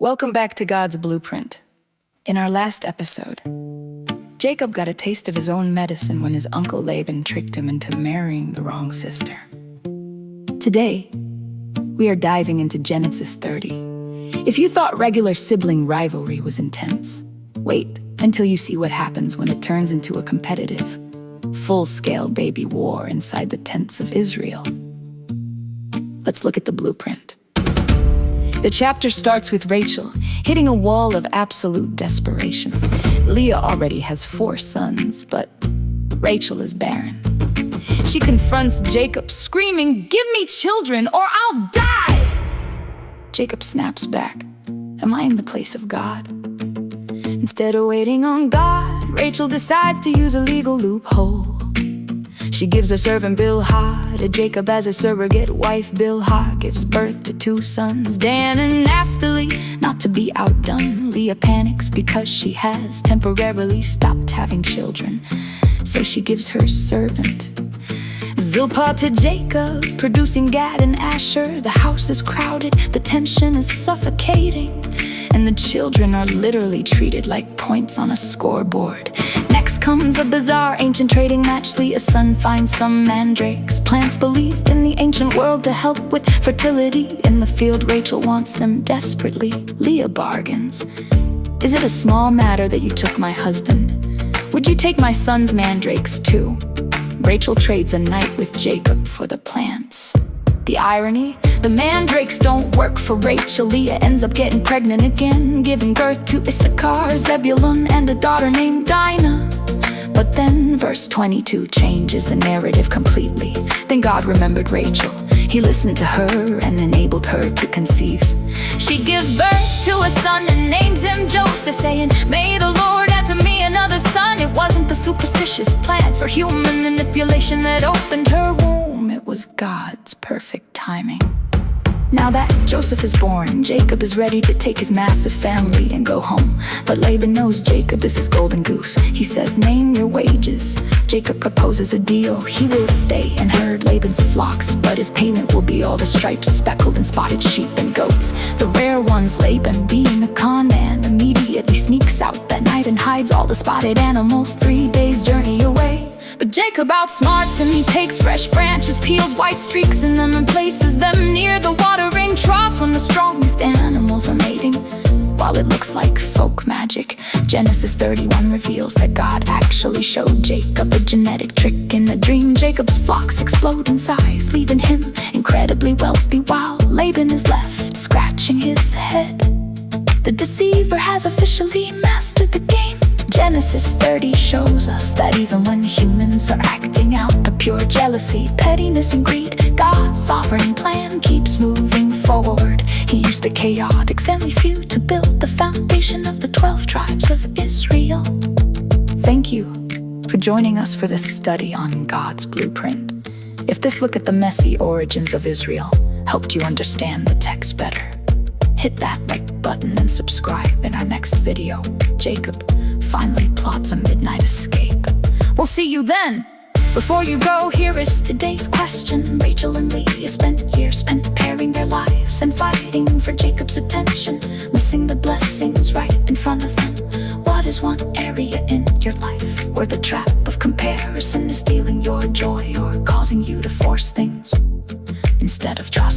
Welcome back to God's Blueprint. In our last episode, Jacob got a taste of his own medicine when his uncle Laban tricked him into marrying the wrong sister. Today, we are diving into Genesis 30. If you thought regular sibling rivalry was intense, wait until you see what happens when it turns into a competitive, full-scale baby war inside the tents of Israel. Let's look at the blueprint. The chapter starts with Rachel hitting a wall of absolute desperation. Leah already has 4 sons, but Rachel is barren. She confronts Jacob, screaming, "Give me children or I'll die!" Jacob snaps back. Am I in the place of God? Instead of waiting on God, Rachel decides to use a legal loophole. She gives her servant Bilhah to Jacob as a surrogate wife. Bilhah gives birth to 2 sons, Dan and Naphtali. Not to be outdone, Leah panics because she has temporarily stopped having children. So she gives her servant Zilpah to Jacob, producing Gad and Asher. The house is crowded, the tension is suffocating, and the children are literally treated like points on a scoreboard. Next comes a bizarre ancient trading match. Leah's son finds some mandrakes, plants believed in the ancient world to help with fertility. In the field, Rachel wants them desperately. Leah bargains. Is it a small matter that you took my husband? Would you take my son's mandrakes too? Rachel trades a night with Jacob for the plants. The irony? The mandrakes don't work for Rachel. Leah ends up getting pregnant again, giving birth to Issachar, Zebulun, and a daughter named Dinah. But then verse 22 changes the narrative completely. Then God remembered Rachel. He listened to her and enabled her to conceive. She gives birth to a son and names him Joseph, saying, "May the Lord add to me another son." It wasn't the superstitious plants or human manipulation that opened her womb. It was God's perfect timing. Now that Joseph is born, Jacob is ready to take his massive family and go home. But Laban knows Jacob is his golden goose. He says, "Name your wages." Jacob proposes a deal. He will stay and herd Laban's flocks, but his payment will be all the striped, speckled, and spotted sheep and goats. The rare ones. Laban, being a con man, immediately sneaks out that night and hides all the spotted animals 3 days' journey away. But Jacob outsmarts him. He takes fresh branches, peels white streaks in them, and places them near the watering troughs when the strongest animals are mating. While it looks like folk magic, Genesis 31 reveals that God actually showed Jacob a genetic trick. In a dream, Jacob's flocks explode in size, leaving him incredibly wealthy, while Laban is left scratching his head. The deceiver has officially mastered the game. Genesis 30 shows us that even when humans are acting out of pure jealousy, pettiness, and greed, God's sovereign plan keeps moving forward. He used a chaotic family feud to build the foundation of the 12 tribes of Israel. Thank you for joining us for this study on God's blueprint. If this look at the messy origins of Israel helped you understand the text better, hit that like button and subscribe. In our next video, Jacob finally plots a midnight escape. We'll see you then. Before you go, here is today's question. Rachel and Leah spent years preparing their lives and fighting for Jacob's attention, missing the blessings right in front of them. What is one area in your life where the trap of comparison is stealing your joy or causing you to force things instead of trust?